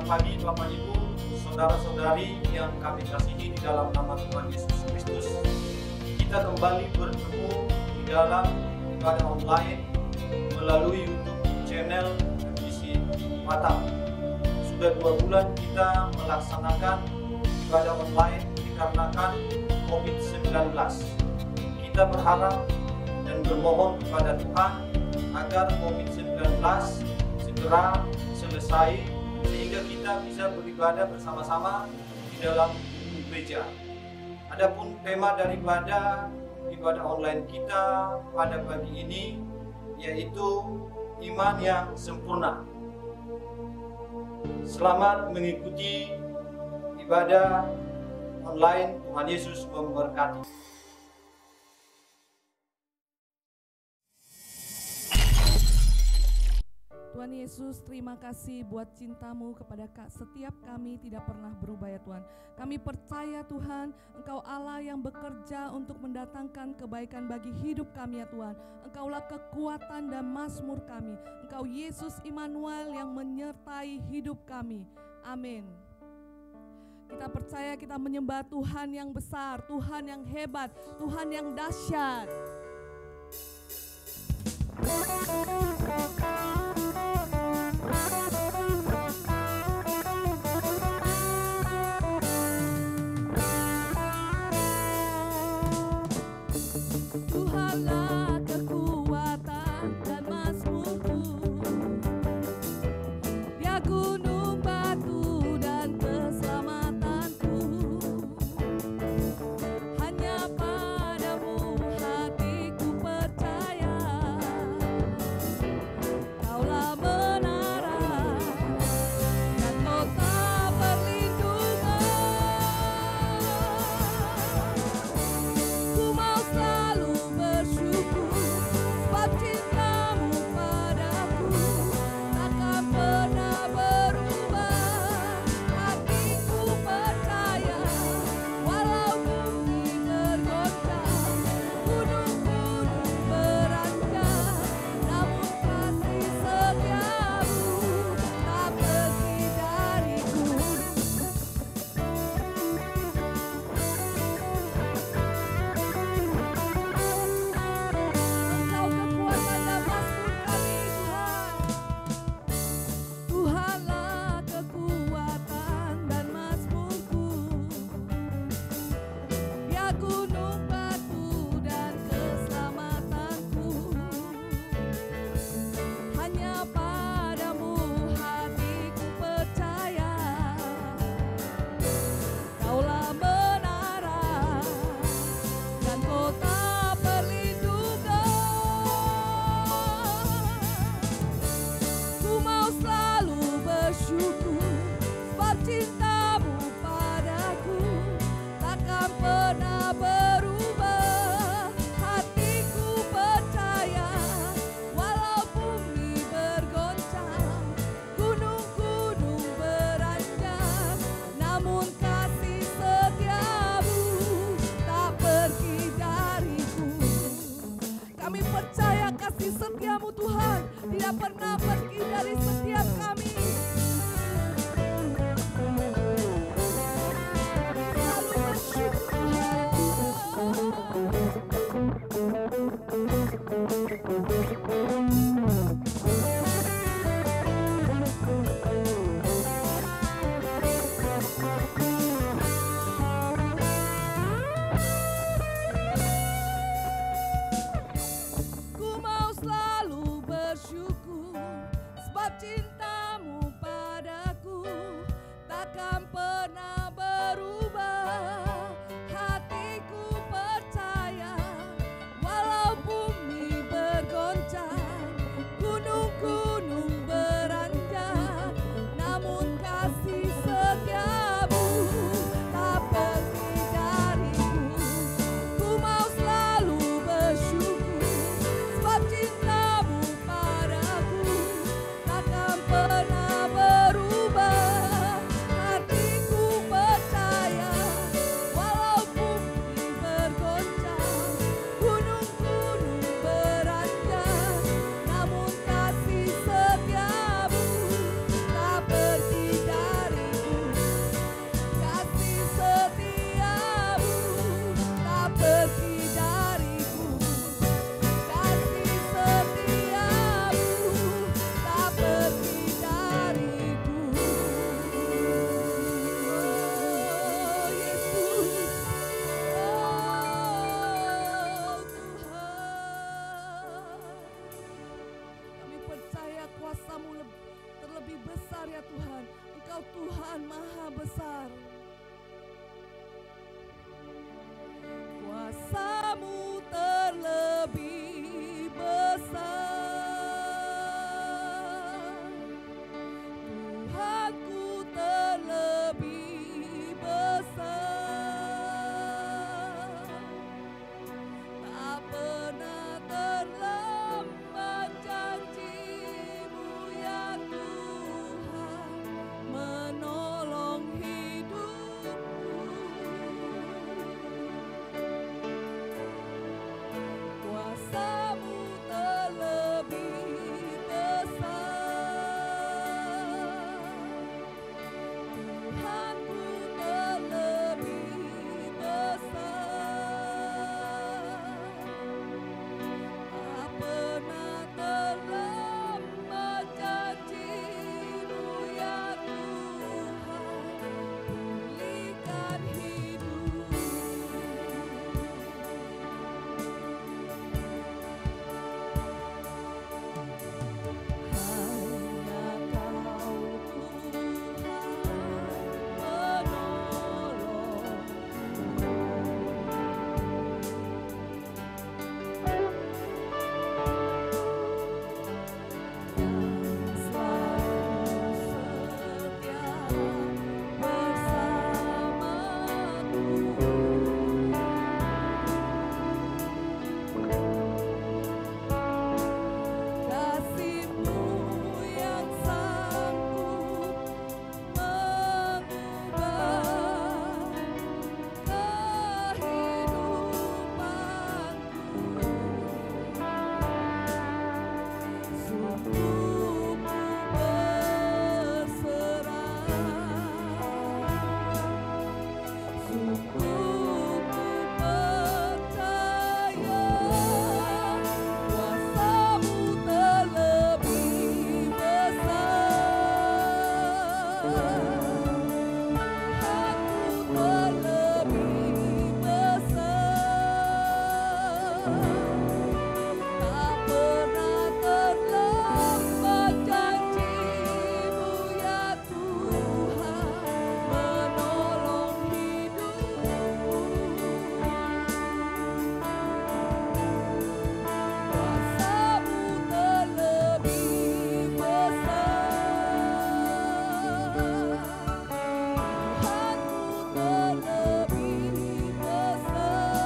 pagi Bapak Ibu, saudara-saudari yang kami kasihi di dalam nama Tuhan Yesus Kristus. Kita kembali bertemu di dalam ibadah online melalui YouTube channel Misi Batam. Sudah 2 bulan kita melaksanakan ibadah online dikarenakan COVID-19. Kita berharap dan bermohon kepada Tuhan agar COVID-19 segera selesai sehingga kita bisa beribadah bersama-sama di dalam gereja. Adapun tema dari ibadah online kita pada pagi ini yaitu iman yang sempurna. Selamat mengikuti ibadah online. Tuhan Yesus memberkati. Tuhan Yesus, terima kasih buat cinta-Mu kepada setiap kami tidak pernah berubah ya Tuhan. Kami percaya Tuhan, Engkau Allah yang bekerja untuk mendatangkan kebaikan bagi hidup kami ya Tuhan. Engkaulah kekuatan dan mazmur kami. Engkau Yesus Immanuel yang menyertai hidup kami. Amin. Kita percaya kita menyembah Tuhan yang besar, Tuhan yang hebat, Tuhan yang dahsyat. Tuhanlah kekuatan dan mazmurku, Dia gunung batu dan keselamatanku. Hanya padamu hatiku percaya, Kaulah menara dan kota perlindungan. Ku mau selalu bersyukur sebab cinta-Mu padaku takkan pernah berubah. Hatiku percaya walau bumi bergoncang, gunung-gunung beranjak, namun kasih setiamu tak pergi dariku. Engkau kekuatan dan mazmur kami Tuhan. Tuhanlah kekuatan dan mazmurku, Dia gunung batu dan keselamatanku. Hanya padamu hatiku percaya, Kaulah menara dan kota perlindungan. Ku mau selalu bersyukur sebab cinta-Mu padaku takkan pernah berubah. Hatiku percaya walau bumi bergoncang, gunung-gunung beranjak, namun kasih setiamu tak pergi dariku. Kami percaya kasih setiamu Tuhan tidak pernah pergi dari setiap kami. Selalu bersyukur. Ku mau selalu bersyukur sebab cinta melebihi besar.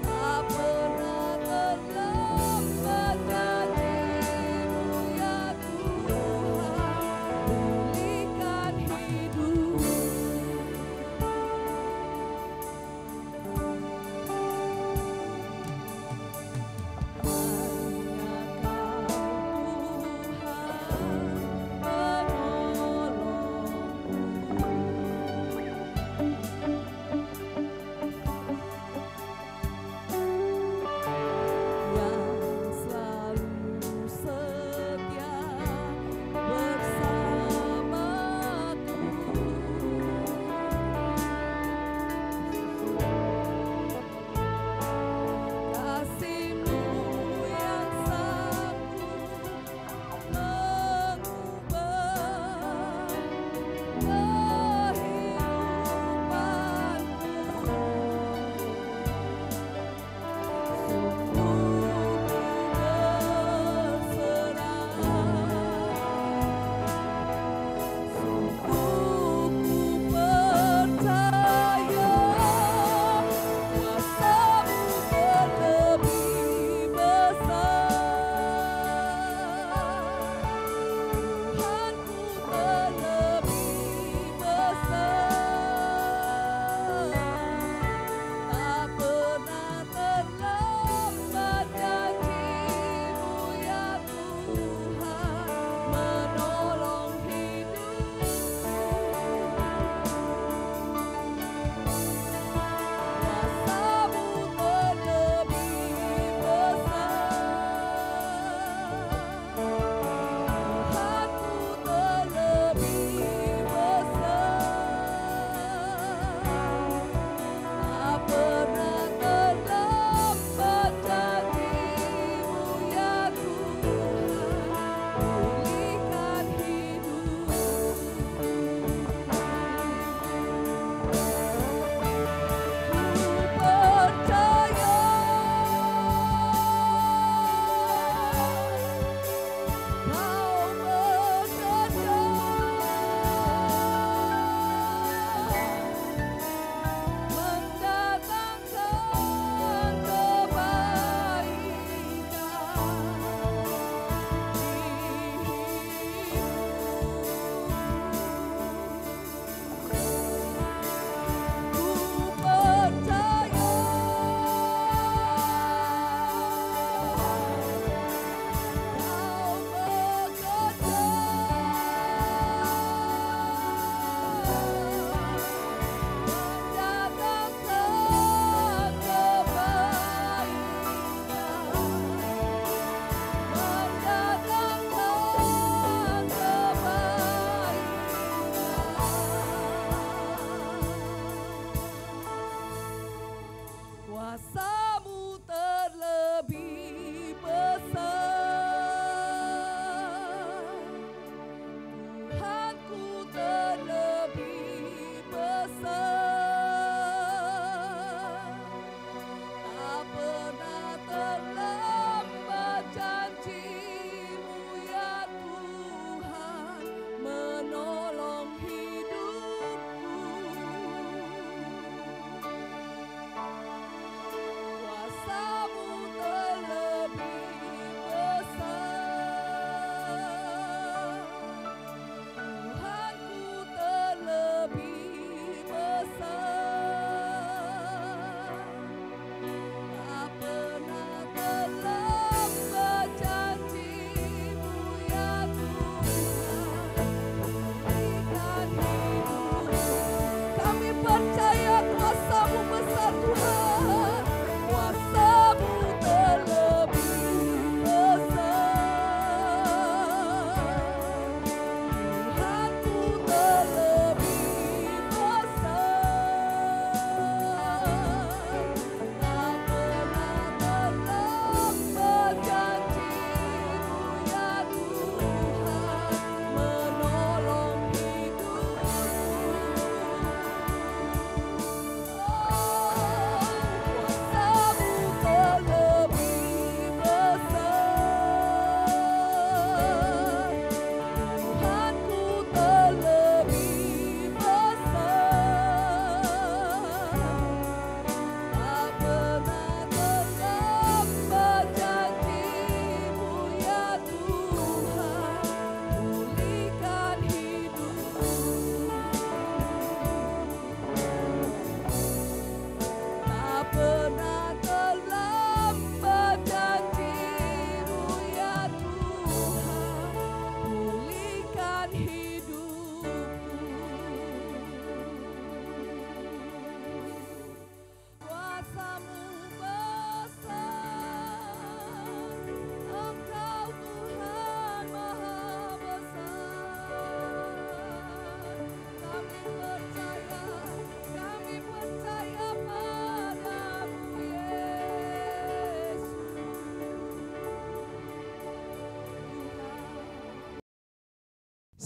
Tak pernah terlambat janji-Mu ya Tuhan, pulihkan hidup. Hanya Kau Tuhan penolongku.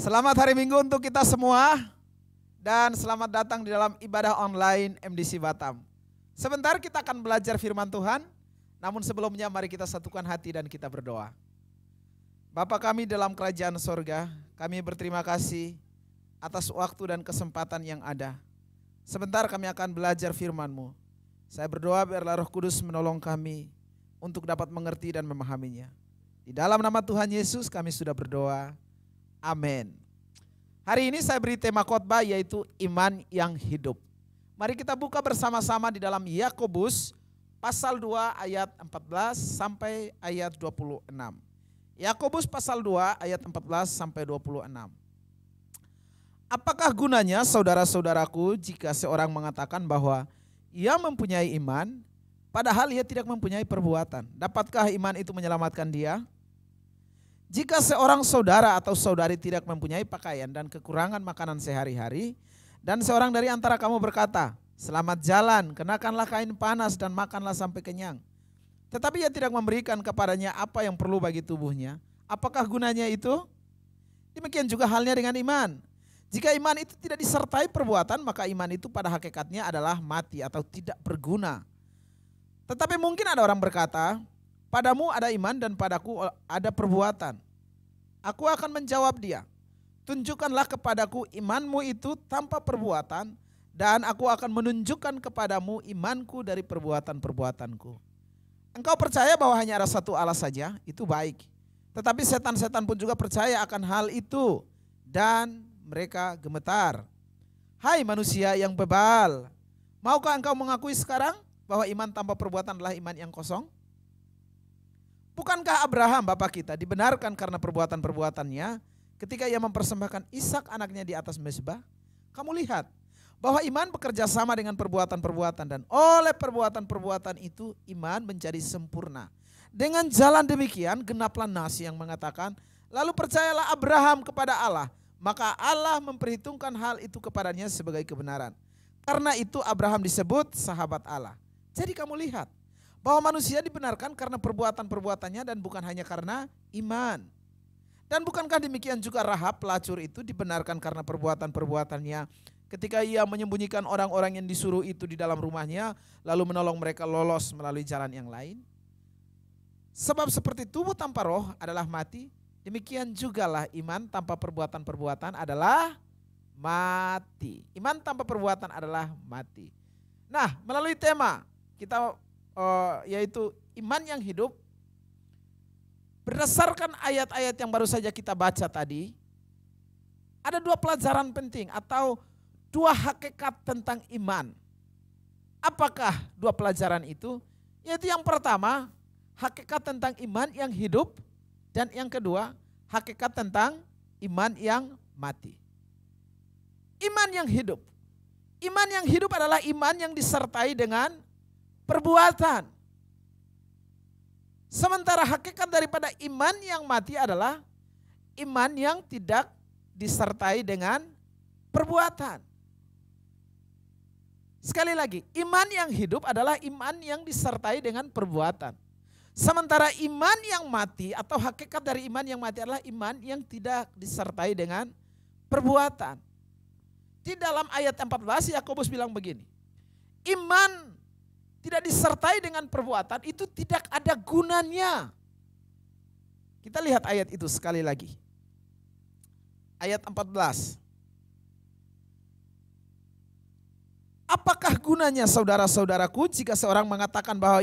Selamat hari Minggu untuk kita semua dan selamat datang di dalam ibadah online MDC Batam. Sebentar kita akan belajar firman Tuhan, namun sebelumnya mari kita satukan hati dan kita berdoa. Bapa kami dalam kerajaan sorga, kami berterima kasih atas waktu dan kesempatan yang ada. Sebentar kami akan belajar firman-Mu. Saya berdoa biarlah Roh Kudus menolong kami untuk dapat mengerti dan memahaminya. Di dalam nama Tuhan Yesus kami sudah berdoa. Amin. Hari ini saya beri tema khotbah yaitu iman yang hidup. Mari kita buka bersama-sama di dalam Yakobus pasal 2 ayat 14 sampai ayat 26. Yakobus pasal 2 ayat 14 sampai 26. Apakah gunanya saudara-saudaraku jika seorang mengatakan bahwa ia mempunyai iman padahal ia tidak mempunyai perbuatan? Dapatkah iman itu menyelamatkan dia? Jika seorang saudara atau saudari tidak mempunyai pakaian dan kekurangan makanan sehari-hari, dan seorang dari antara kamu berkata, selamat jalan, kenakanlah kain panas dan makanlah sampai kenyang, tetapi ia tidak memberikan kepadanya apa yang perlu bagi tubuhnya, apakah gunanya itu? Demikian juga halnya dengan iman. Jika iman itu tidak disertai perbuatan, maka iman itu pada hakikatnya adalah mati atau tidak berguna. Tetapi mungkin ada orang berkata, padamu ada iman dan padaku ada perbuatan. Aku akan menjawab dia, tunjukkanlah kepadaku imanmu itu tanpa perbuatan, dan aku akan menunjukkan kepadamu imanku dari perbuatan-perbuatanku. Engkau percaya bahwa hanya ada satu Allah saja, itu baik. Tetapi setan-setan pun juga percaya akan hal itu, dan mereka gemetar. Hai manusia yang bebal, maukah engkau mengakui sekarang bahwa iman tanpa perbuatan adalah iman yang kosong? Bukankah Abraham bapa kita dibenarkan karena perbuatan-perbuatannya ketika ia mempersembahkan Ishak anaknya di atas mezbah? Kamu lihat bahwa iman bekerja sama dengan perbuatan-perbuatan, dan oleh perbuatan-perbuatan itu iman menjadi sempurna. Dengan jalan demikian genaplah nas yang mengatakan, lalu percayalah Abraham kepada Allah, maka Allah memperhitungkan hal itu kepadanya sebagai kebenaran. Karena itu Abraham disebut sahabat Allah. Jadi kamu lihat bahwa manusia dibenarkan karena perbuatan-perbuatannya dan bukan hanya karena iman. Dan bukankah demikian juga Rahab pelacur itu dibenarkan karena perbuatan-perbuatannya ketika ia menyembunyikan orang-orang yang disuruh itu di dalam rumahnya lalu menolong mereka lolos melalui jalan yang lain? Sebab seperti tubuh tanpa roh adalah mati, demikian jugalah iman tanpa perbuatan-perbuatan adalah mati. Iman tanpa perbuatan adalah mati. Nah, melalui tema kita yaitu iman yang hidup, berdasarkan ayat-ayat yang baru saja kita baca tadi, ada dua pelajaran penting atau dua hakikat tentang iman. Apakah dua pelajaran itu? Yaitu yang pertama, hakikat tentang iman yang hidup, dan yang kedua, hakikat tentang iman yang mati. Iman yang hidup. Iman yang hidup adalah iman yang disertai dengan perbuatan. Sementara hakikat daripada iman yang mati adalah iman yang tidak disertai dengan perbuatan. Sekali lagi, iman yang hidup adalah iman yang disertai dengan perbuatan. Sementara iman yang mati atau hakikat dari iman yang mati adalah iman yang tidak disertai dengan perbuatan. Di dalam ayat 14 Yakobus bilang begini, iman tidak disertai dengan perbuatan itu tidak ada gunanya. Kita lihat ayat itu sekali lagi. Ayat 14. Apakah gunanya saudara-saudaraku jika seorang mengatakan bahwa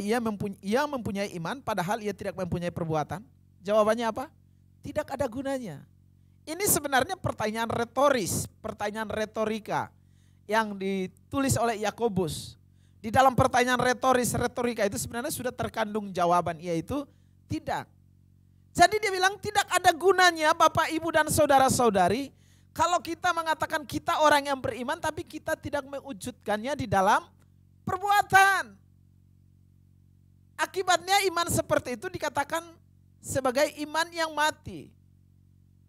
ia mempunyai iman padahal ia tidak mempunyai perbuatan? Jawabannya apa? Tidak ada gunanya. Ini sebenarnya pertanyaan retoris, pertanyaan retorika yang ditulis oleh Yakobus. Di dalam pertanyaan retorika itu sebenarnya sudah terkandung jawaban, yaitu tidak. Jadi dia bilang tidak ada gunanya Bapak, Ibu dan saudara-saudari kalau kita mengatakan kita orang yang beriman tapi kita tidak mewujudkannya di dalam perbuatan. Akibatnya iman seperti itu dikatakan sebagai iman yang mati.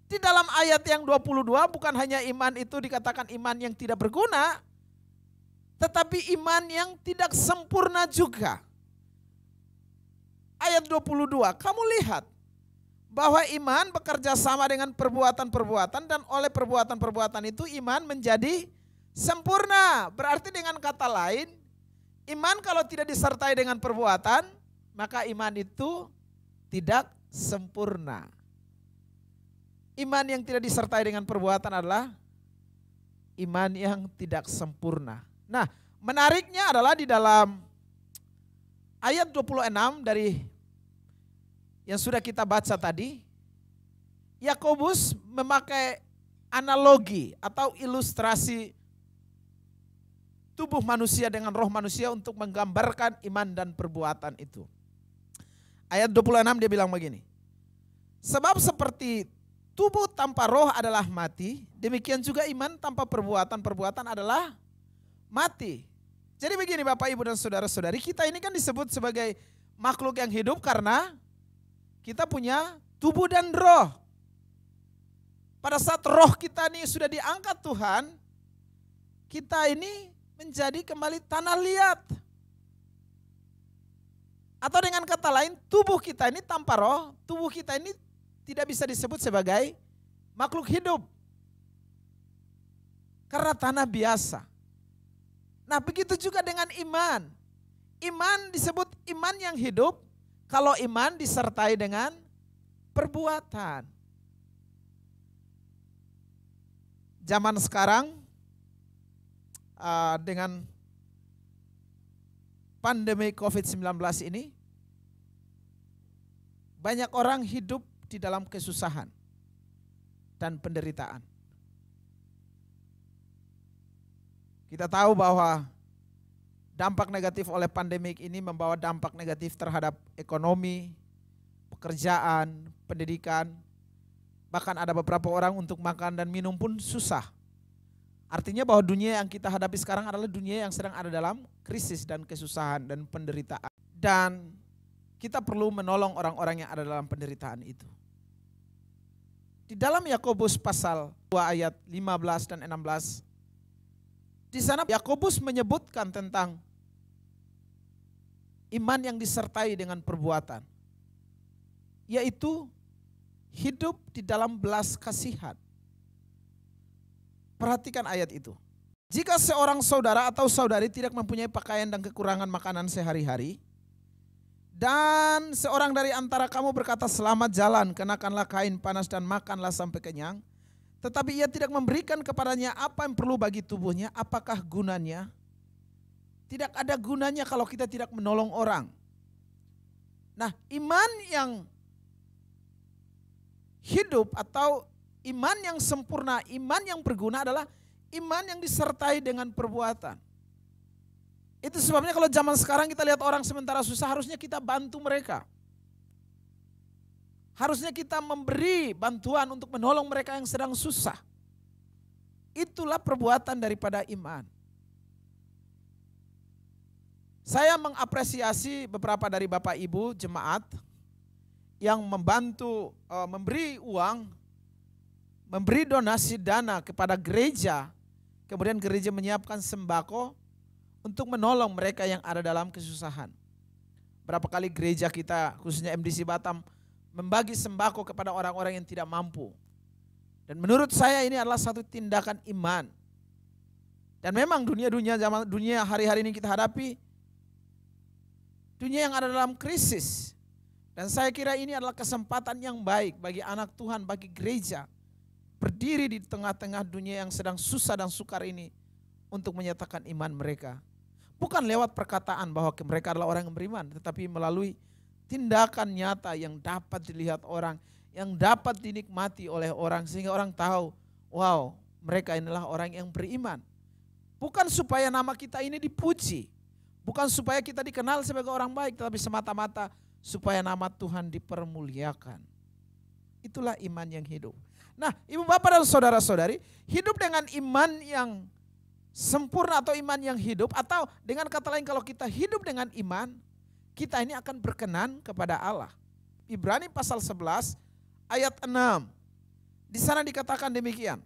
Di dalam ayat yang 22 bukan hanya iman itu dikatakan iman yang tidak berguna, tetapi iman yang tidak sempurna juga. Ayat 22, kamu lihat bahwa iman bekerja sama dengan perbuatan-perbuatan dan oleh perbuatan-perbuatan itu iman menjadi sempurna. Berarti dengan kata lain, iman kalau tidak disertai dengan perbuatan, maka iman itu tidak sempurna. Iman yang tidak disertai dengan perbuatan adalah iman yang tidak sempurna. Nah, menariknya adalah di dalam ayat 26 dari yang sudah kita baca tadi, Yakobus memakai analogi atau ilustrasi tubuh manusia dengan roh manusia untuk menggambarkan iman dan perbuatan itu. Ayat 26 dia bilang begini, sebab seperti tubuh tanpa roh adalah mati, demikian juga iman tanpa perbuatan adalah mati. Jadi begini Bapak Ibu dan saudara-saudari, kita ini kan disebut sebagai makhluk yang hidup karena kita punya tubuh dan roh. Pada saat roh kita ini sudah diangkat Tuhan, kita ini menjadi kembali tanah liat. Atau dengan kata lain, tubuh kita ini tanpa roh, tubuh kita ini tidak bisa disebut sebagai makhluk hidup. Karena tanah biasa. Nah, begitu juga dengan iman. Iman disebut iman yang hidup kalau iman disertai dengan perbuatan. Zaman sekarang dengan pandemi COVID-19 ini, banyak orang hidup di dalam kesusahan dan penderitaan. Kita tahu bahwa dampak negatif oleh pandemik ini membawa dampak negatif terhadap ekonomi, pekerjaan, pendidikan. Bahkan ada beberapa orang untuk makan dan minum pun susah. Artinya bahwa dunia yang kita hadapi sekarang adalah dunia yang sedang ada dalam krisis dan kesusahan dan penderitaan. Dan kita perlu menolong orang-orang yang ada dalam penderitaan itu. Di dalam Yakobus pasal 2 ayat 15 dan 16, di sana Yakobus menyebutkan tentang iman yang disertai dengan perbuatan, yaitu hidup di dalam belas kasihan. Perhatikan ayat itu. Jika seorang saudara atau saudari tidak mempunyai pakaian dan kekurangan makanan sehari-hari, dan seorang dari antara kamu berkata selamat jalan, kenakanlah kain panas dan makanlah sampai kenyang, tetapi ia tidak memberikan kepadanya apa yang perlu bagi tubuhnya, apakah gunanya? Tidak ada gunanya kalau kita tidak menolong orang. Nah, iman yang hidup atau iman yang sempurna, iman yang berguna adalah iman yang disertai dengan perbuatan. Itu sebabnya kalau zaman sekarang kita lihat orang sementara susah, harusnya kita bantu mereka. Harusnya kita memberi bantuan untuk menolong mereka yang sedang susah. Itulah perbuatan daripada iman. Saya mengapresiasi beberapa dari Bapak Ibu jemaat yang membantu memberi uang, memberi donasi dana kepada gereja, kemudian gereja menyiapkan sembako untuk menolong mereka yang ada dalam kesusahan. Berapa kali gereja kita, khususnya MDC Batam, membagi sembako kepada orang-orang yang tidak mampu. Dan menurut saya ini adalah satu tindakan iman. Dan memang dunia hari-hari ini kita hadapi, dunia yang ada dalam krisis. Dan saya kira ini adalah kesempatan yang baik bagi anak Tuhan, bagi gereja, berdiri di tengah-tengah dunia yang sedang susah dan sukar ini untuk menyatakan iman mereka. Bukan lewat perkataan bahwa mereka adalah orang yang beriman, tetapi melalui tindakan nyata yang dapat dilihat orang, yang dapat dinikmati oleh orang, sehingga orang tahu, wow, mereka inilah orang yang beriman. Bukan supaya nama kita ini dipuji, bukan supaya kita dikenal sebagai orang baik, tetapi semata-mata supaya nama Tuhan dipermuliakan. Itulah iman yang hidup. Nah, ibu bapak dan saudara-saudari, hidup dengan iman yang sempurna atau iman yang hidup, atau dengan kata lain kalau kita hidup dengan iman, kita ini akan berkenan kepada Allah. Ibrani pasal 11 ayat 6. Di sana dikatakan demikian.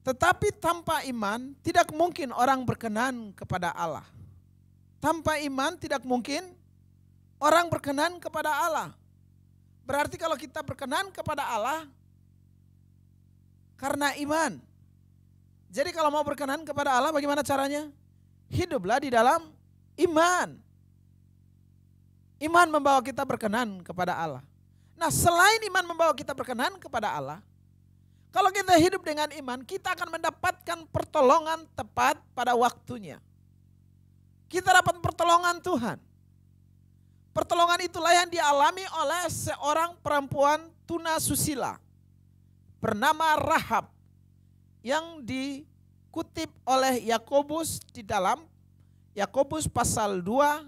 Tetapi tanpa iman tidak mungkin orang berkenan kepada Allah. Tanpa iman tidak mungkin orang berkenan kepada Allah. Berarti kalau kita berkenan kepada Allah karena iman. Jadi kalau mau berkenan kepada Allah bagaimana caranya? Hiduplah di dalam iman. Iman membawa kita berkenan kepada Allah. Nah, selain iman membawa kita berkenan kepada Allah, kalau kita hidup dengan iman, kita akan mendapatkan pertolongan tepat pada waktunya. Kita dapat pertolongan Tuhan. Pertolongan itulah yang dialami oleh seorang perempuan tunasusila bernama Rahab, yang dikutip oleh Yakobus di dalam Yakobus pasal 2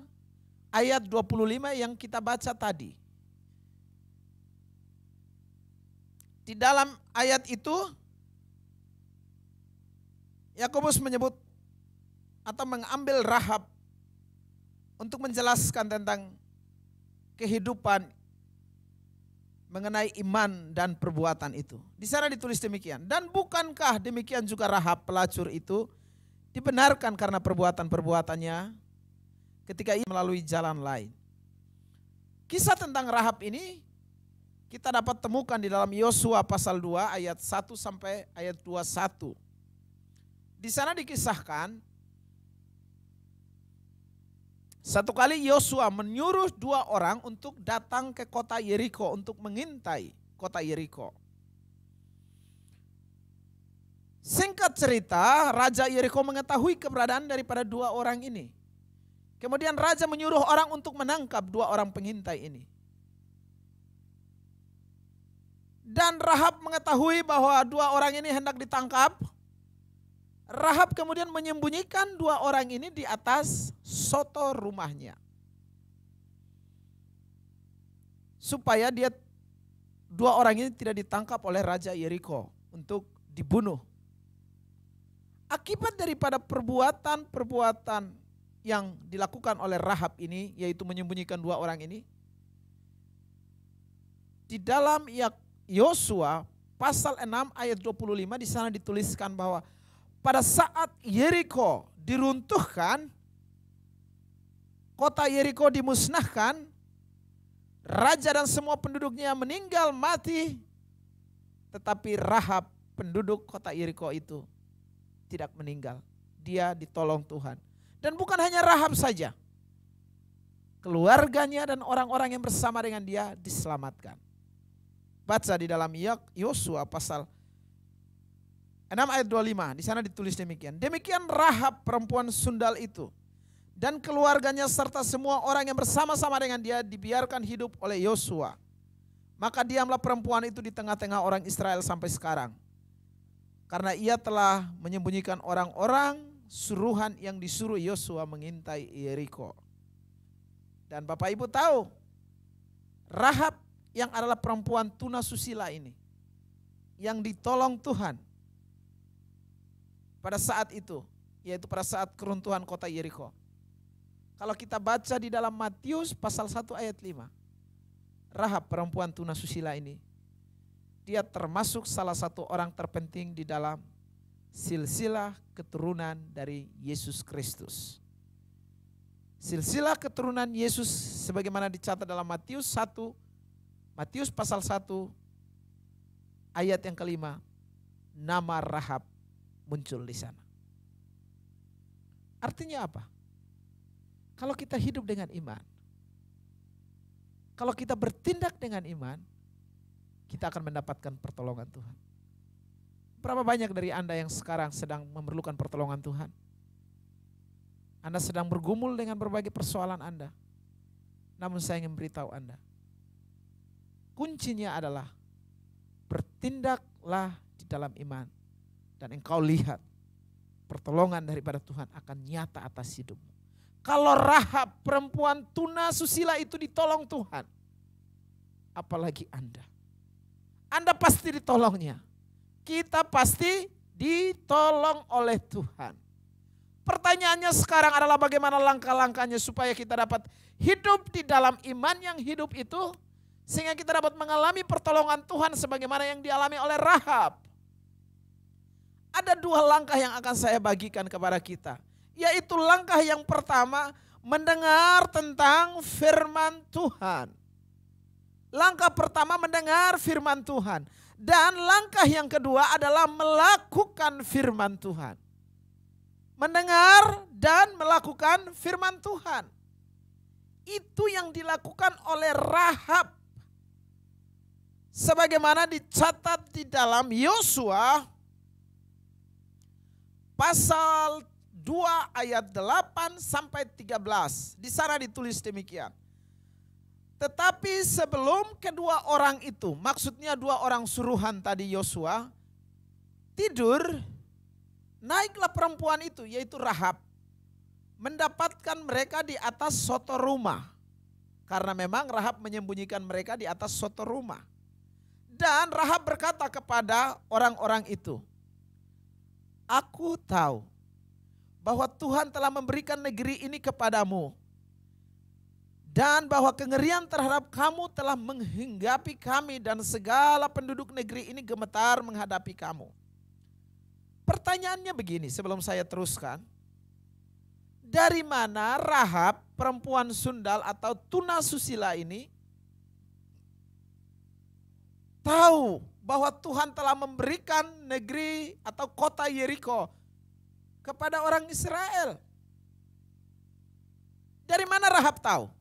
ayat 25 yang kita baca tadi. Di dalam ayat itu Yakobus menyebut atau mengambil Rahab untuk menjelaskan tentang kehidupan mengenai iman dan perbuatan itu. Di sana ditulis demikian. Dan bukankah demikian juga Rahab pelacur itu dibenarkan karena perbuatan-perbuatannya ketika ia melalui jalan lain. Kisah tentang Rahab ini kita dapat temukan di dalam Yosua pasal 2 ayat 1 sampai ayat 21. Di sana dikisahkan satu kali Yosua menyuruh 2 orang untuk datang ke kota Yeriko untuk mengintai kota Yeriko. Singkat cerita, Raja Yeriko mengetahui keberadaan daripada 2 orang ini. Kemudian Raja menyuruh orang untuk menangkap 2 orang pengintai ini. Dan Rahab mengetahui bahwa 2 orang ini hendak ditangkap. Rahab kemudian menyembunyikan 2 orang ini di atas soto rumahnya. Supaya 2 orang ini tidak ditangkap oleh Raja Yeriko untuk dibunuh. Akibat daripada perbuatan-perbuatan yang dilakukan oleh Rahab ini, yaitu menyembunyikan 2 orang ini, di dalam Yosua pasal 6 ayat 25 di sana dituliskan bahwa pada saat Yeriko diruntuhkan, kota Yeriko dimusnahkan, raja dan semua penduduknya meninggal mati, tetapi Rahab penduduk kota Yeriko itu tidak meninggal. Dia ditolong Tuhan. Dan bukan hanya Rahab saja, keluarganya dan orang-orang yang bersama dengan dia diselamatkan. Baca di dalam Yosua pasal 6 ayat 25, di sana ditulis demikian. Demikian Rahab perempuan sundal itu dan keluarganya serta semua orang yang bersama-sama dengan dia dibiarkan hidup oleh Yosua. Maka diamlah perempuan itu di tengah-tengah orang Israel sampai sekarang. Karena ia telah menyembunyikan orang-orang suruhan yang disuruh Yosua mengintai Yeriko. Dan Bapak Ibu tahu, Rahab yang adalah perempuan tunasusila ini, yang ditolong Tuhan pada saat itu, yaitu pada saat keruntuhan kota Yeriko. Kalau kita baca di dalam Matius pasal 1 ayat 5, Rahab perempuan tunasusila ini, dia termasuk salah satu orang terpenting di dalam silsilah keturunan dari Yesus Kristus. Silsilah keturunan Yesus sebagaimana dicatat dalam Matius pasal 1 ayat yang kelima, nama Rahab muncul di sana. Artinya apa? Kalau kita hidup dengan iman, kalau kita bertindak dengan iman, kita akan mendapatkan pertolongan Tuhan. Berapa banyak dari Anda yang sekarang sedang memerlukan pertolongan Tuhan? Anda sedang bergumul dengan berbagai persoalan Anda. Namun saya ingin beritahu Anda, kuncinya adalah bertindaklah di dalam iman. Dan engkau lihat pertolongan daripada Tuhan akan nyata atas hidupmu. Kalau Rahab perempuan tunasusila itu ditolong Tuhan, apalagi Anda. Anda pasti ditolongnya. Kita pasti ditolong oleh Tuhan. Pertanyaannya sekarang adalah bagaimana langkah-langkahnya supaya kita dapat hidup di dalam iman yang hidup itu, sehingga kita dapat mengalami pertolongan Tuhan sebagaimana yang dialami oleh Rahab. Ada 2 langkah yang akan saya bagikan kepada kita. Yaitu langkah yang pertama, mendengar tentang firman Tuhan. Langkah pertama mendengar firman Tuhan. Dan langkah yang kedua adalah melakukan firman Tuhan. Mendengar dan melakukan firman Tuhan. Itu yang dilakukan oleh Rahab. Sebagaimana dicatat di dalam Yosua pasal 2 ayat 8 sampai 13. Di sana ditulis demikian. Tetapi sebelum kedua orang itu, maksudnya dua orang suruhan tadi Yosua, tidur, naiklah perempuan itu, yaitu Rahab, mendapatkan mereka di atas soto rumah. Karena memang Rahab menyembunyikan mereka di atas soto rumah. Dan Rahab berkata kepada orang-orang itu, aku tahu bahwa Tuhan telah memberikan negeri ini kepadamu. Dan bahwa kengerian terhadap kamu telah menghinggapi kami dan segala penduduk negeri ini gemetar menghadapi kamu. Pertanyaannya begini sebelum saya teruskan. Dari mana Rahab, perempuan sundal atau tuna susila ini tahu bahwa Tuhan telah memberikan negeri atau kota Yeriko kepada orang Israel? Dari mana Rahab tahu?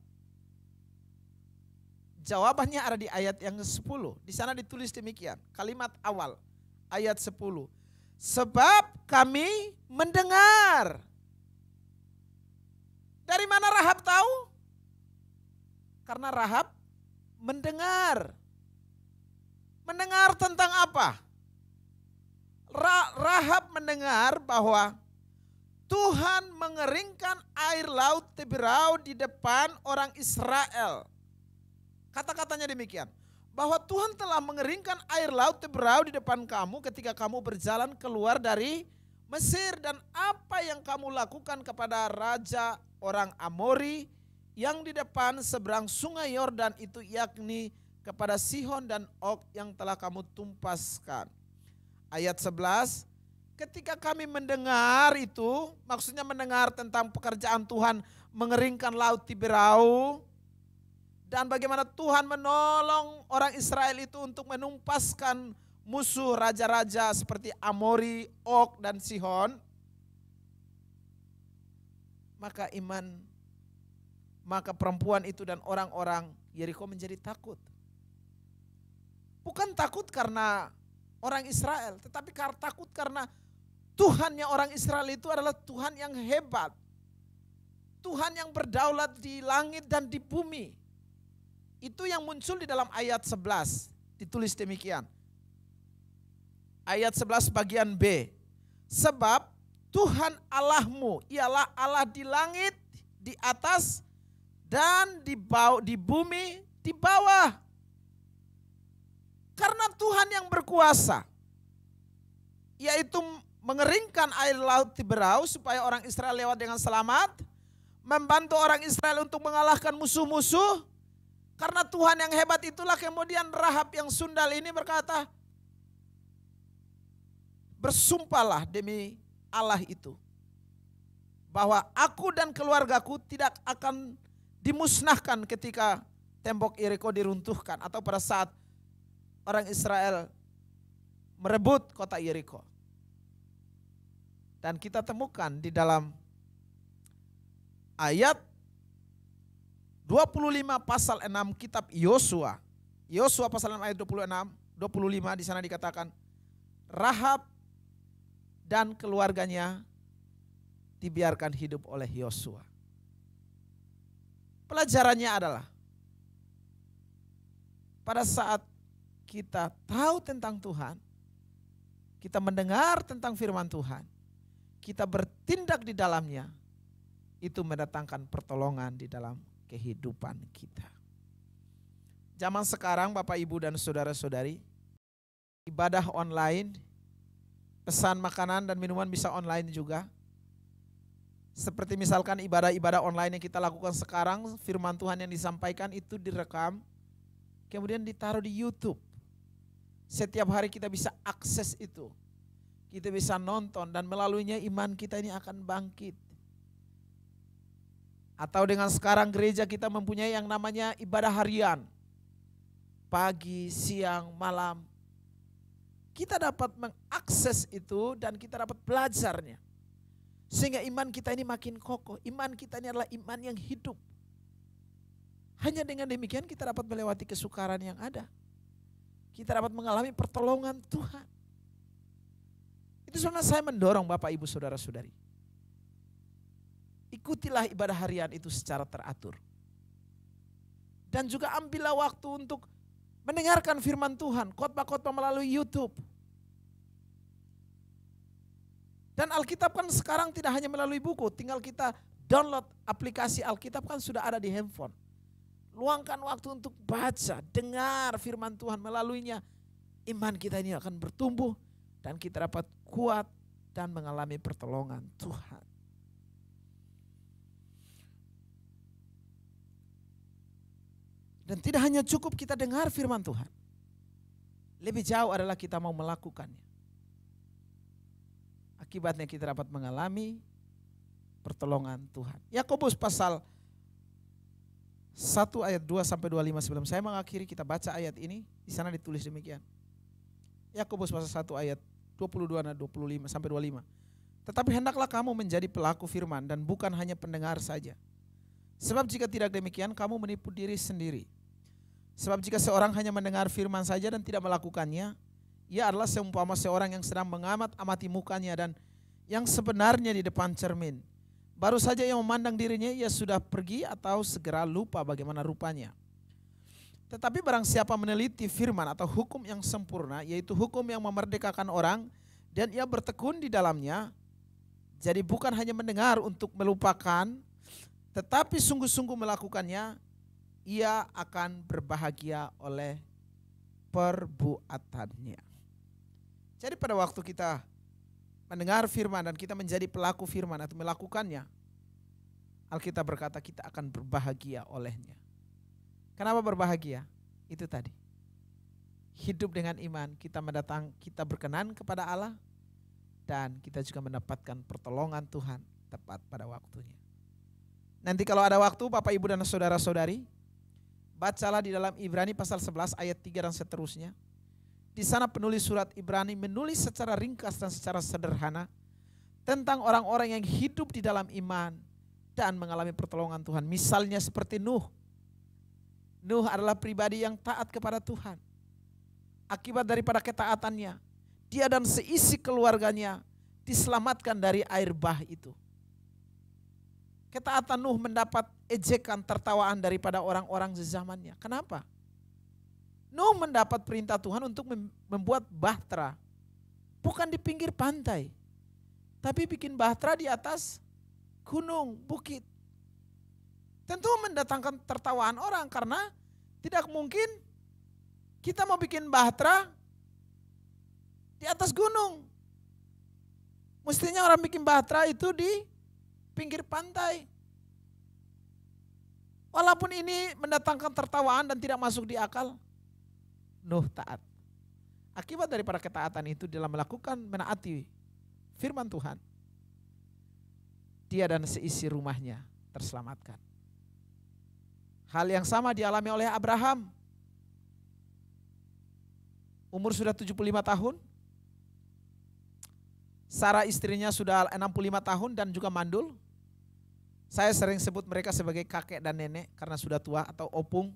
Jawabannya ada di ayat yang ke-10. Di sana ditulis demikian, kalimat awal, ayat 10. Sebab kami mendengar. Dari mana Rahab tahu? Karena Rahab mendengar. Mendengar tentang apa? Rahab mendengar bahwa Tuhan mengeringkan air laut Teberau di depan orang Israel. Kata-katanya demikian, bahwa Tuhan telah mengeringkan air laut Teberau di depan kamu ketika kamu berjalan keluar dari Mesir, dan apa yang kamu lakukan kepada raja orang Amori yang di depan seberang sungai Yordan itu, yakni kepada Sihon dan Og yang telah kamu tumpaskan. Ayat 11, ketika kami mendengar itu, maksudnya mendengar tentang pekerjaan Tuhan mengeringkan laut Teberau, dan bagaimana Tuhan menolong orang Israel itu untuk menumpaskan musuh raja-raja seperti Amori, Og, dan Sihon. Maka perempuan itu dan orang-orang Yeriko menjadi takut. Bukan takut karena orang Israel, tetapi takut karena Tuhannya orang Israel itu adalah Tuhan yang hebat. Tuhan yang berdaulat di langit dan di bumi. Itu yang muncul di dalam ayat 11. Ditulis demikian. Ayat 11 bagian B. Sebab Tuhan Allahmu ialah Allah di langit, di atas, dan di bumi, di bawah. Karena Tuhan yang berkuasa, yaitu mengeringkan air laut Teberau supaya orang Israel lewat dengan selamat, membantu orang Israel untuk mengalahkan musuh-musuh. Karena Tuhan yang hebat itulah kemudian Rahab yang sundal ini berkata, bersumpahlah demi Allah itu, bahwa aku dan keluargaku tidak akan dimusnahkan ketika tembok Yeriko diruntuhkan atau pada saat orang Israel merebut kota Yeriko. Dan kita temukan di dalam ayat 25 pasal 6 kitab Yosua. Yosua pasal 6 ayat 25 di sana dikatakan Rahab dan keluarganya dibiarkan hidup oleh Yosua. Pelajarannya adalah pada saat kita tahu tentang Tuhan, kita mendengar tentang firman Tuhan, kita bertindak di dalamnya, itu mendatangkan pertolongan di dalam kehidupan kita. Zaman sekarang Bapak Ibu dan saudara-saudari, ibadah online, pesan makanan dan minuman bisa online juga. Seperti misalkan ibadah-ibadah online yang kita lakukan sekarang, firman Tuhan yang disampaikan itu direkam, kemudian ditaruh di YouTube. Setiap hari kita bisa akses itu. Kita bisa nonton dan melaluinya iman kita ini akan bangkit. Atau dengan sekarang gereja kita mempunyai yang namanya ibadah harian. pagi, siang, malam. Kita dapat mengakses itu dan kita dapat belajarnya. Sehingga iman kita ini makin kokoh. Iman kita ini adalah iman yang hidup. Hanya dengan demikian kita dapat melewati kesukaran yang ada. Kita dapat mengalami pertolongan Tuhan. Itu sebabnya saya mendorong Bapak Ibu Saudara-saudari. Ikutilah ibadah harian itu secara teratur. Dan juga ambillah waktu untuk mendengarkan firman Tuhan, khotbah-khotbah melalui YouTube. Dan Alkitab kan sekarang tidak hanya melalui buku, tinggal kita download aplikasi Alkitab kan sudah ada di handphone. Luangkan waktu untuk baca, dengar firman Tuhan, melaluinya iman kita ini akan bertumbuh dan kita dapat kuat dan mengalami pertolongan Tuhan. Dan tidak hanya cukup kita dengar firman Tuhan. Lebih jauh adalah kita mau melakukannya. Akibatnya kita dapat mengalami pertolongan Tuhan. Yakobus pasal 1 ayat 2 sampai 25, sebelum saya mengakhiri kita baca ayat ini, di sana ditulis demikian. Yakobus pasal 1 ayat 22 dan 25 sampai 25. Tetapi hendaklah kamu menjadi pelaku firman dan bukan hanya pendengar saja. Sebab jika tidak demikian kamu menipu diri sendiri. Sebab jika seorang hanya mendengar firman saja dan tidak melakukannya, ia adalah seumpama seorang yang sedang mengamati mukanya dan yang sebenarnya di depan cermin. Baru saja ia memandang dirinya, ia sudah pergi atau segera lupa bagaimana rupanya. Tetapi barang siapa meneliti firman atau hukum yang sempurna, yaitu hukum yang memerdekakan orang, dan ia bertekun di dalamnya, jadi bukan hanya mendengar untuk melupakan, tetapi sungguh-sungguh melakukannya, ia akan berbahagia oleh perbuatannya. Jadi pada waktu kita mendengar firman dan kita menjadi pelaku firman atau melakukannya, Alkitab berkata kita akan berbahagia olehnya. Kenapa berbahagia? Itu tadi. Hidup dengan iman, kita berkenan kepada Allah dan kita juga mendapatkan pertolongan Tuhan tepat pada waktunya. Nanti kalau ada waktu Bapak Ibu dan saudara-saudari, bacalah di dalam Ibrani pasal 11 ayat 3 dan seterusnya. Di sana penulis surat Ibrani menulis secara ringkas dan secara sederhana tentang orang-orang yang hidup di dalam iman dan mengalami pertolongan Tuhan. Misalnya seperti Nuh. Nuh adalah pribadi yang taat kepada Tuhan. Akibat daripada ketaatannya, dia dan seisi keluarganya diselamatkan dari air bah itu. Ketaatan Nuh mendapat ejekan tertawaan daripada orang-orang sezamannya. Kenapa? Nuh mendapat perintah Tuhan untuk membuat bahtera. Bukan di pinggir pantai. Tapi bikin bahtera di atas gunung, bukit. Tentu mendatangkan tertawaan orang karena tidak mungkin kita mau bikin bahtera di atas gunung. Mestinya orang bikin bahtera itu di pinggir pantai. Walaupun ini mendatangkan tertawaan dan tidak masuk di akal, Nuh taat. Akibat daripada ketaatan itu dalam melakukan menaati firman Tuhan, dia dan seisi rumahnya terselamatkan. Hal yang sama dialami oleh Abraham. Umur sudah 75 tahun. Sarah istrinya sudah 65 tahun dan juga mandul. Saya sering sebut mereka sebagai kakek dan nenek karena sudah tua atau opung.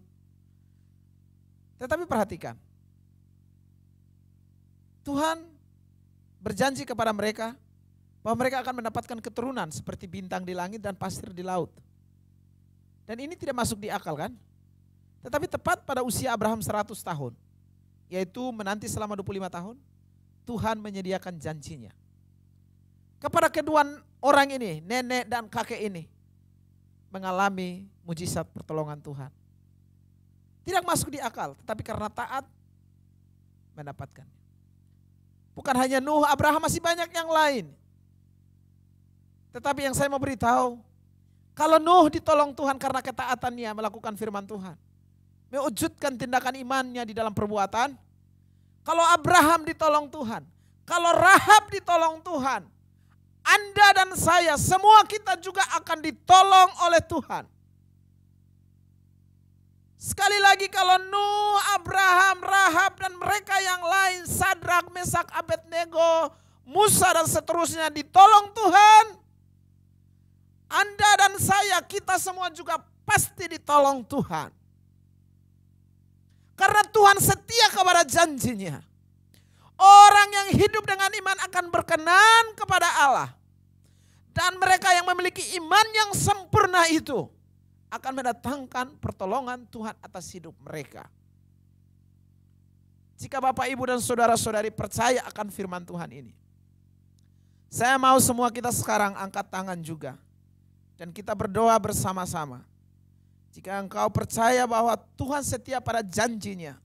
Tetapi perhatikan, Tuhan berjanji kepada mereka bahwa mereka akan mendapatkan keturunan seperti bintang di langit dan pasir di laut. Dan ini tidak masuk di akal kan? Tetapi tepat pada usia Abraham 100 tahun, yaitu menanti selama 25 tahun, Tuhan menyediakan janjinya. Kepada kedua orang ini, nenek dan kakek ini, mengalami mujizat pertolongan Tuhan. Tidak masuk di akal, tetapi karena taat mendapatkan. Bukan hanya Nuh, Abraham, masih banyak yang lain. Tetapi yang saya mau beritahu, kalau Nuh ditolong Tuhan karena ketaatannya melakukan firman Tuhan, mewujudkan tindakan imannya di dalam perbuatan. Kalau Abraham ditolong Tuhan, kalau Rahab ditolong Tuhan, Anda dan saya, semua kita juga akan ditolong oleh Tuhan. Sekali lagi kalau Nuh, Abraham, Rahab dan mereka yang lain, Sadrak, Mesak, Abednego, Musa dan seterusnya ditolong Tuhan, Anda dan saya, kita semua juga pasti ditolong Tuhan. Karena Tuhan setia kepada janjinya. Orang yang hidup dengan iman akan berkenan kepada Allah. Dan mereka yang memiliki iman yang sempurna itu akan mendatangkan pertolongan Tuhan atas hidup mereka. Jika Bapak, Ibu dan saudara-saudari percaya akan firman Tuhan ini, saya mau semua kita sekarang angkat tangan juga. Dan kita berdoa bersama-sama. Jika engkau percaya bahwa Tuhan setia pada janjinya,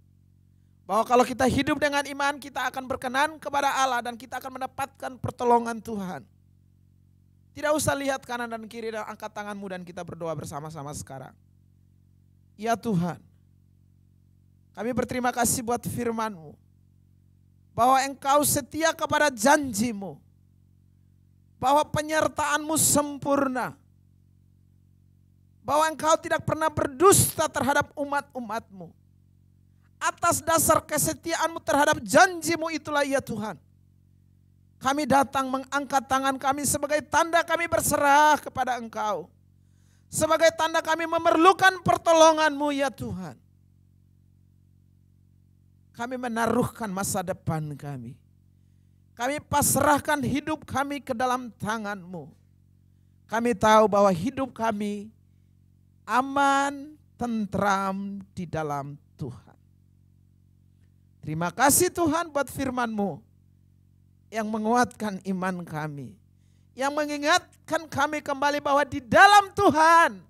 bahwa kalau kita hidup dengan iman, kita akan berkenan kepada Allah dan kita akan mendapatkan pertolongan Tuhan. Tidak usah lihat kanan dan kiri dan angkat tanganmu dan kita berdoa bersama-sama sekarang. Ya Tuhan, kami berterima kasih buat firman-Mu, bahwa Engkau setia kepada janji-Mu, bahwa penyertaan-Mu sempurna, bahwa Engkau tidak pernah berdusta terhadap umat-umat-Mu. Atas dasar kesetiaan-Mu terhadap janji-Mu itulah ya Tuhan, kami datang mengangkat tangan kami sebagai tanda kami berserah kepada Engkau. Sebagai tanda kami memerlukan pertolongan-Mu ya Tuhan. Kami menaruhkan masa depan kami. Kami pasrahkan hidup kami ke dalam tangan-Mu. Kami tahu bahwa hidup kami aman, tentram di dalam Tuhan. Terima kasih Tuhan buat firman-Mu yang menguatkan iman kami, yang mengingatkan kami kembali bahwa di dalam Tuhan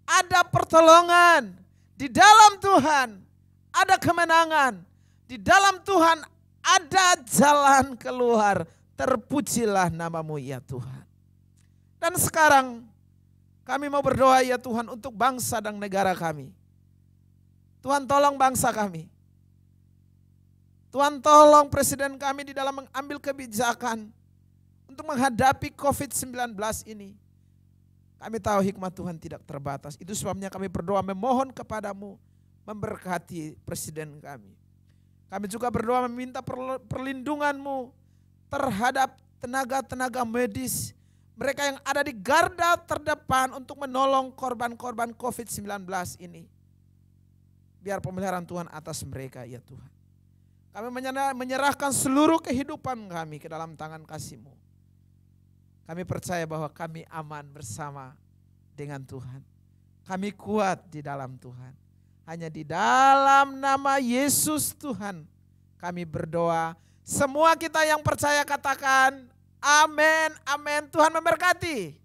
ada pertolongan, di dalam Tuhan ada kemenangan, di dalam Tuhan ada jalan keluar. Terpujilah nama-Mu ya Tuhan. Dan sekarang kami mau berdoa ya Tuhan untuk bangsa dan negara kami. Tuhan tolong bangsa kami. Tuhan tolong presiden kami di dalam mengambil kebijakan untuk menghadapi COVID-19 ini. Kami tahu hikmat Tuhan tidak terbatas. Itu sebabnya kami berdoa memohon kepadamu memberkati presiden kami. Kami juga berdoa meminta perlindungan-Mu terhadap tenaga-tenaga medis. Mereka yang ada di garda terdepan untuk menolong korban-korban COVID-19 ini. Biar pemeliharaan Tuhan atas mereka ya Tuhan. Kami menyerahkan seluruh kehidupan kami ke dalam tangan kasih-Mu. Kami percaya bahwa kami aman bersama dengan Tuhan. Kami kuat di dalam Tuhan. Hanya di dalam nama Yesus Tuhan kami berdoa. Semua kita yang percaya katakan amin, amin. Tuhan memberkati.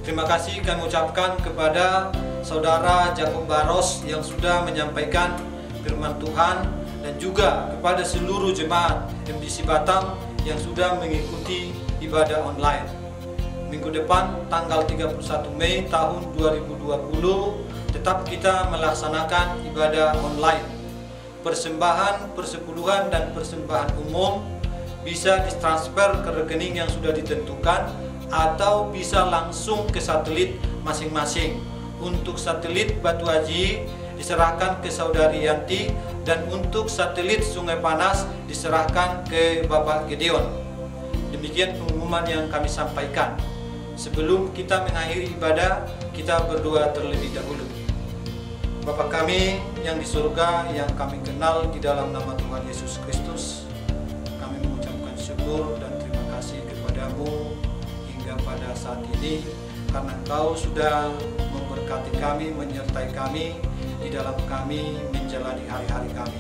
Terima kasih kami ucapkan kepada Saudara Jacob Baros yang sudah menyampaikan firman Tuhan, dan juga kepada seluruh jemaat MDC Batam yang sudah mengikuti ibadah online. Minggu depan tanggal 31 Mei tahun 2020 tetap kita melaksanakan ibadah online. Persembahan, persepuluhan dan persembahan umum bisa ditransfer ke rekening yang sudah ditentukan atau bisa langsung ke satelit masing-masing. Untuk satelit Batu Haji diserahkan ke Saudari Yanti, dan untuk satelit Sungai Panas diserahkan ke Bapak Gedeon. Demikian pengumuman yang kami sampaikan. Sebelum kita mengakhiri ibadah, kita berdoa terlebih dahulu. Bapa kami yang di surga, yang kami kenal di dalam nama Tuhan Yesus Kristus, kami mengucapkan syukur dan terima kasih kepada-Mu hingga pada saat ini, karena Engkau sudah memberkati kami, menyertai kami di dalam kami menjalani hari-hari kami.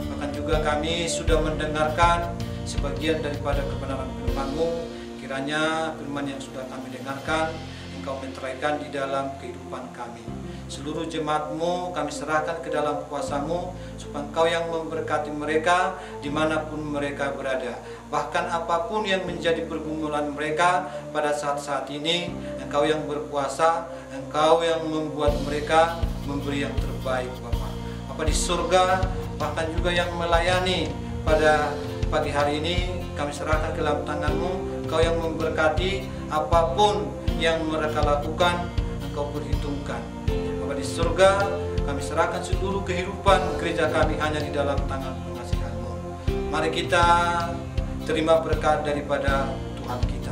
Bahkan juga kami sudah mendengarkan sebagian daripada kebenaran firman-Mu. Kiranya firman yang sudah kami dengarkan Engkau menteraikan di dalam kehidupan kami. Seluruh jemaat-Mu kami serahkan ke dalam kuasa-Mu, supaya Engkau yang memberkati mereka dimanapun mereka berada. Bahkan apapun yang menjadi pergumulan mereka pada saat-saat ini, Engkau yang berkuasa, Engkau yang membuat mereka memberi yang terbaik Bapa. Bapa di surga, bahkan juga yang melayani pada pagi hari ini, kami serahkan ke dalam tangan-Mu. Engkau yang memberkati apapun yang mereka lakukan, Engkau perhitungkan. Bapa di surga, kami serahkan seluruh kehidupan gereja kami hanya di dalam tangan pengasihan-Mu. Mari kita terima berkat daripada Tuhan kita,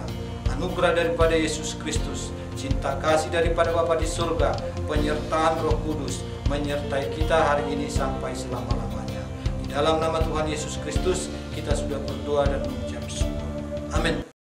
anugerah daripada Yesus Kristus, cinta kasih daripada Bapa di surga, penyertaan Roh Kudus menyertai kita hari ini sampai selama-lamanya. Di dalam nama Tuhan Yesus Kristus kita sudah berdoa dan mengucap syukur. Amin.